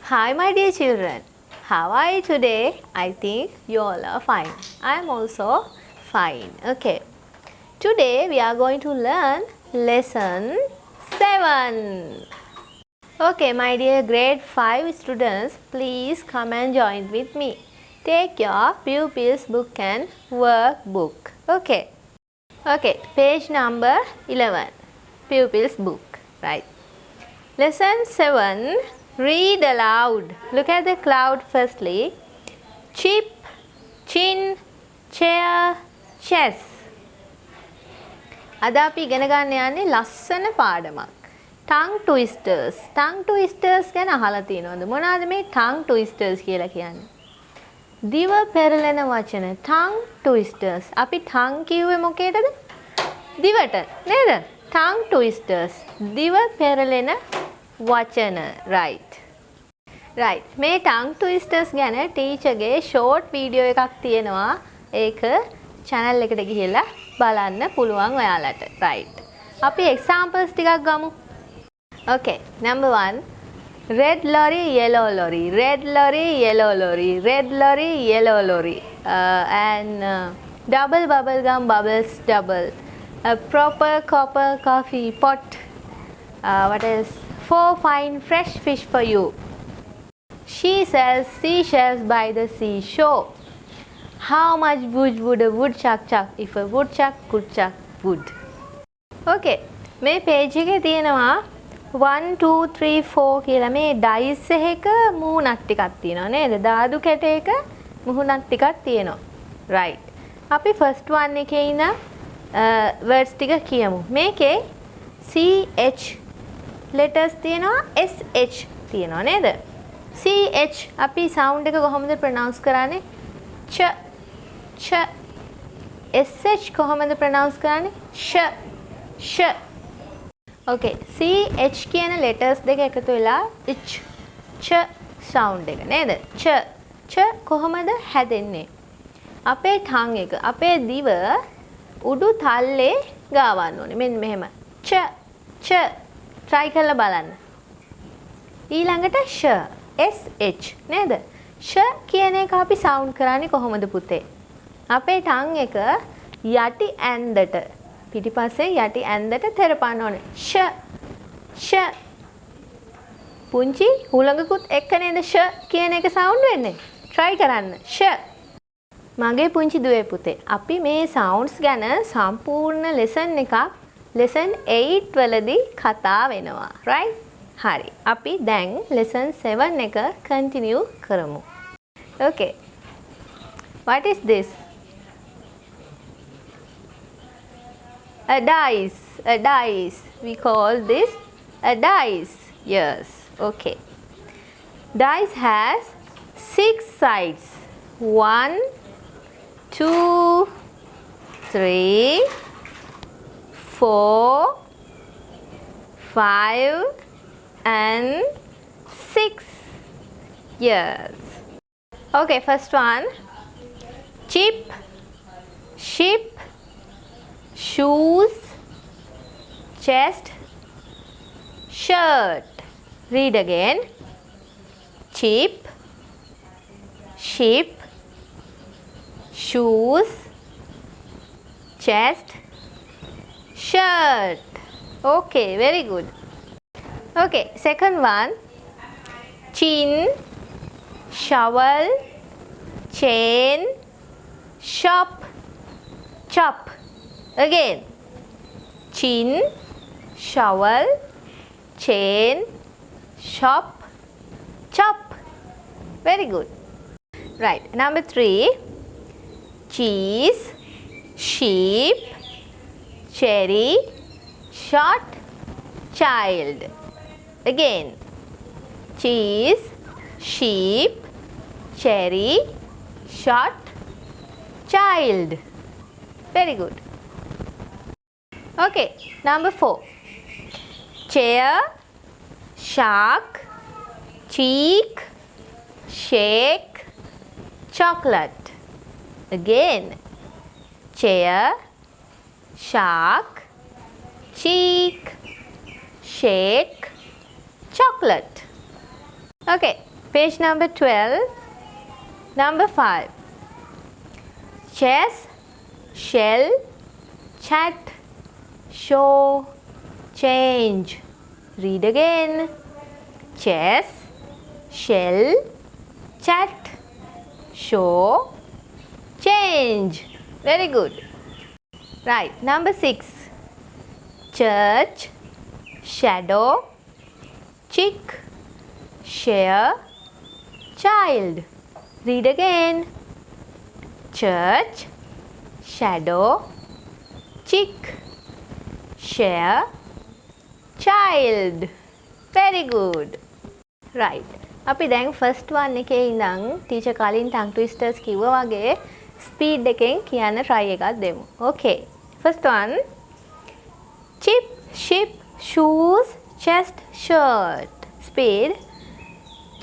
Hi, my dear children. How are you today? I think you all are fine. I am also fine. Okay. Today we are going to learn lesson 7. Okay, my dear grade 5 students, please come and join with me. Take your pupils book and workbook. Okay. Okay, page number 11. Pupils book. Right. Lesson 7. Read aloud. Look at the cloud firstly. Chip, chin, chair, chess. අද අපි ඉගෙන ගන්න යන්නේ ලස්සන පාඩමක්. tongue twisters. tongue twisters ගැන අහලා තියෙනවද? මොනවාද මේ tongue twisters කියලා කියන්නේ? දිව පෙරලෙන වචන tongue twisters. අපි tongue කිව්වේ මොකේදද? දිවට නේද? tongue twisters. දිව පෙරලෙන වචන. right. මේ tongue twisters ගැන ටීචර්ගේ short video එකක් තියෙනවා. ඒක channel එකට ගිහිල්ලා බලන්න පුළුවන් ඔයාලට. right. අපි examples ටිකක් ගමු. okay. number 1. red lorry, yellow lorry. Red lorry, yellow lorry. Red lorry, yellow lorry. And double bubble gum, bubbles double. A proper copper coffee pot. What else? 4 fine fresh fish for you. She sells seashells by the seashore. How much wood would a woodchuck chuck if a woodchuck could chuck wood? Okay. මේ page එකේ තියෙනවා 1 2 3 4 කියලා මේ dice එකක මුහුණක් ටිකක් තියෙනවා නේද? දාදු කැටයක මුහුණක් ටිකක් තියෙනවා. right. අපි first one එකේ ඉන්න words ටික කියමු. මේකේ CH letters තියෙනවා SH තියෙනවා නේද? CH අපි sound එක කොහොමද pronounce කරන්නේ? ch ch. SH කොහොමද pronounce කරන්නේ? sh. okay. CH කියන letters දෙක එකතු වෙලා ch sound එක නේද? ch කොහොමද හැදෙන්නේ? අපේ tongue එක අපේ දිව උඩු තල්ලේ ගාවන්න ඕනේ. මෙන්න මෙහෙම. ch try කරලා බලන්න. ඊළඟට sh නේද? sh කියන එක අපි sound කරන්නේ කොහොමද පුතේ? අපේ tongue එක යටි ඇන්දට පිටිපස්සේ යටි ඇන්දට තෙරපන්න ඕනේ. sh පුංචි හුළඟකුත් එක්ක නේද sh කියන එක sound වෙන්නේ? try කරන්න. sh. මගේ පුංචි දුවේ පුතේ අපි මේ sounds ගැන සම්පූර්ණ lesson එකක් lesson 8 වලදී කතා වෙනවා. right? හරි. අපි දැන් lesson 7 එක continue කරමු. okay. what is this? a dice. We call this a dice. yes. okay. dice has 6 sides. 1 2 3 4 5 and 6. yes. okay. first one. chip, ship, shoes, chest, shirt. read again. chip, ship, shoes, chest, shirt. okay. very good. okay. second one. chin, shovel, chain, shop, chop. again. chin, shovel, chain, shop, chop. very good. right. number 3. cheese, sheep, cherry, short, child. again. cheese, sheep, cherry, short, child. very good. okay. number 4. chair, shark, cheek, shake, chocolate. again. chair, shark, cheek, shake, chocolate. okay. Page number 12. Number 5. Chess, shell, chat, show, change. Read again. Chess, shell, chat, show, change. Very good. Right. Number 6. Church, shadow, chick, share, child. Read again. Church, shadow, chick, share, child. Very good. Right. අපි දැන් first one එකේ ඉඳන් teacher කලින් tongue twisters කිව්වා වගේ speed එකෙන් කියන්න try එකක් දෙමු. Okay. First one. Chip, ship, shoes, chest, shirt. Speed.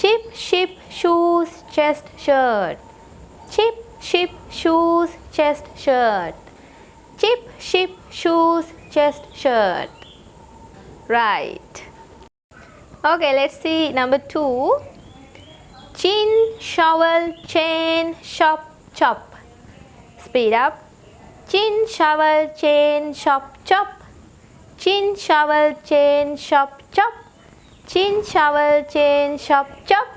Chip, ship, shoes, chest, shirt. Chip, ship, shoes, chest, shirt. Chip, ship, shoes, chest, shirt. Right. Okay, let's see number 2. Chin, shovel, chain, shop, chop. Speed up. Chin, shovel, chain, shop, chop. Chin, shovel, chain, shop, chop. Chin, shovel, chain, shop, chop.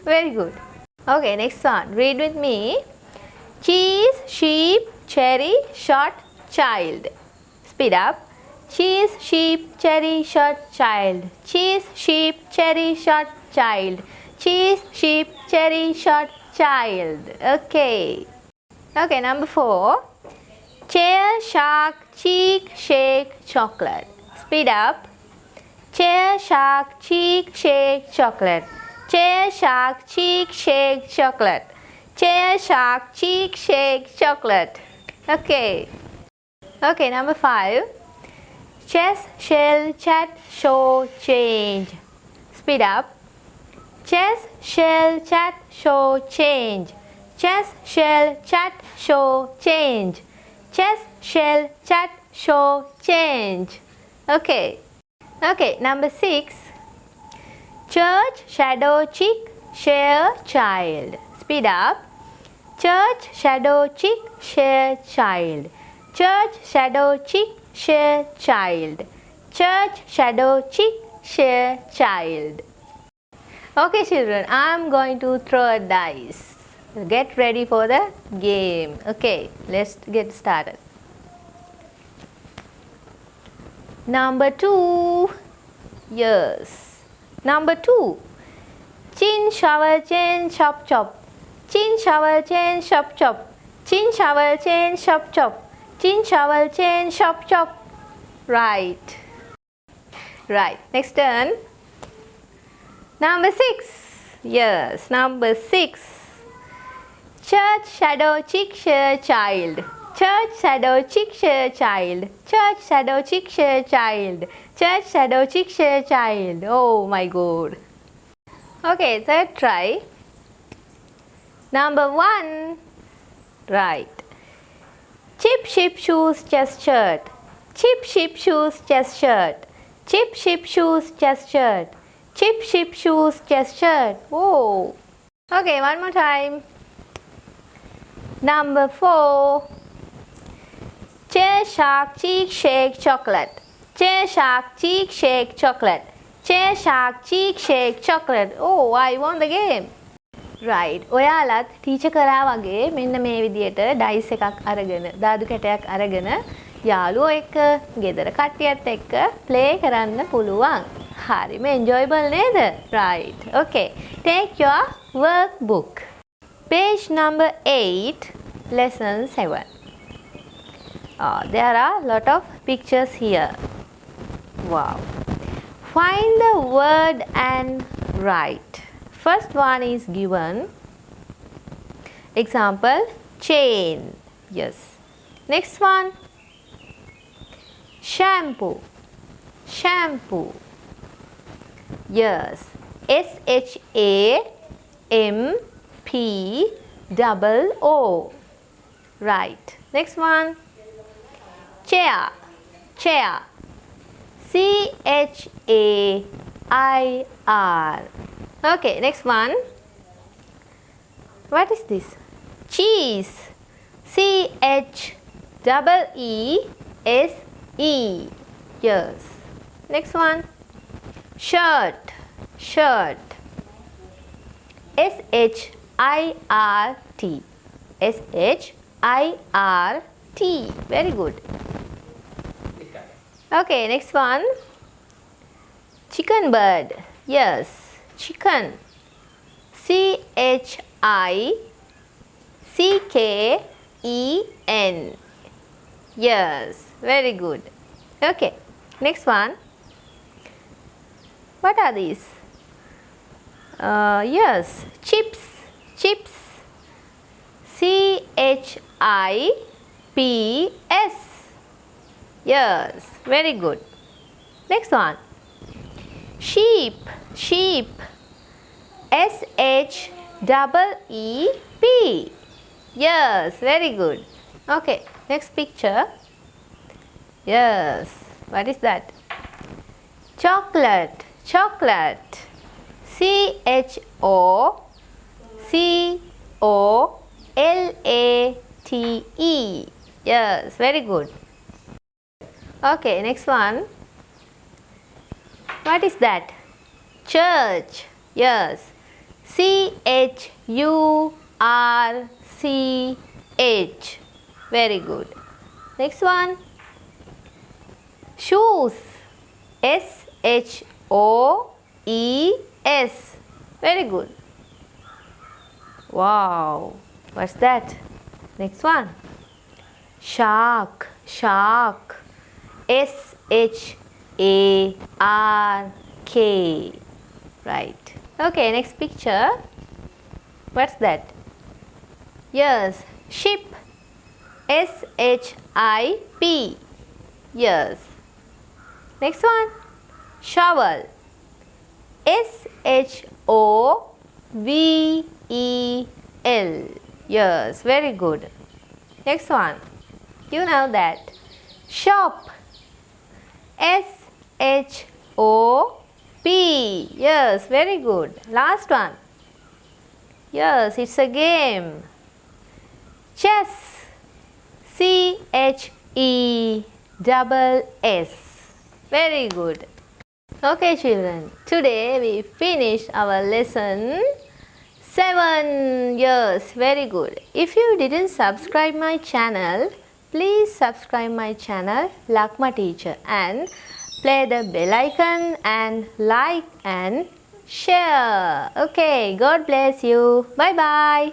Very good. Okay, next one. Read with me. Cheese, sheep, cherry, short, child. Speed up. Cheese, sheep, cherry, short, child. Cheese, sheep, cherry, short, child. Cheese, sheep, cherry, short, child. Okay. Okay, number 4. Chair, shark, cheek, shake, chocolate. Speed up. Chair, shark, cheek, shake, chocolate. Chair, shark, cheek, shake, chocolate. Chair, shark, cheek, shake, chocolate. Okay. Okay, number 5. Chess, shell, chat, show, change. Speed up. Chess, shell, chat, show, change. Chess, shell, chat, show, change. Chess, shell, chat, show, change. Okay. Okay, number 6. Church, shadow, chick, share, child. Speed up. Church, shadow, chick, share, child. Church, shadow, chick, share, child. Church, shadow, chick, share, child. Okay, children, I'm going to throw a dice. Get ready for the game. Okay, let's get started. Number 2. Yes. Number 2. Chin, shovel, chain, chop, chop. Chin, shovel, chain, chop, chop. Chin, shovel, chain, chop, chop. Chin, shovel, chain, chop, chop. Right. Right. Next turn. Number 6. Yes. Number 6. Church, shadow, chick, share, child. Church, shadow, chick, share, child. Church, shadow, chick, share, child. Church, shadow, chick, share, child. Oh my God. Okay, third try. Number 1. Right. Chip, ship, shoes, chest, shirt. Chip, ship, shoes, chest, shirt. Chip, ship, shoes, chest, shirt. Chip, ship, shoes, chest, shirt. Oh. Okay, one more time. Number 4. Chair, shark, cheek, shake, chocolate. Chair, shark, cheek, shake, chocolate. Chair, shark, cheek, shake, chocolate. Oh, I won the game. Right. ඔයාලත් teacher කරා වගේ මෙන්න මේ විදියට dice එකක් අරගෙන දාදු කැටයක් අරගෙන යාළුවෝ එක්ක ගෙදර කට්ටියත් එක්ක ප්ලේ කරන්න පුළුවන්. හරිම enjoyable නේද? Right. Okay. Take your workbook. Page number 8, lesson 7. There are a lot of pictures here. Wow. Find the word and write. First one is given. Example, chain. Yes. Next one, shampoo. Shampoo. Yes. SHAMPOO. Right. Next one, chair. Chair. CHAIR. Okay, next one, What is this? Cheese. CHEESE. Yes. Next one. Shirt. Shirt. SHIRT. SHIRT. Very good. Okay, next one. Chicken bird. Yes, chicken. CHICKEN. Yes, very good. Okay, next one. What are these? Yes, chips. Chips. CHIPS. Yes, very good. Next one. Sheep. Sheep. SHEEP. Yes, very good. Okay, next picture. Yes, what is that? Chocolate. Chocolate. CHOCOLATE. Yes, very good. Okay, next one. What is that? Church. Yes. CHURCH. Very good. Next one. Shoes. SHOES. Very good. Wow. What's that? Next one. Shark. Shark. SHARK. Right. Okay, next picture. What's that? Yes, ship. SHIP. Yes. Next one. Shovel. SHOVEL. Yes, very good. Next one. You know that. Shop. SHOP. Yes, very good. Last one. Yes, it's a game. Chess. CHESS. Very good. Okay, children. Today we finished our lesson 7. Yes, very good. If you didn't subscribe my channel, please subscribe my channel Lakma Teacher and play the bell icon and like and share. Okay, God bless you. Bye bye.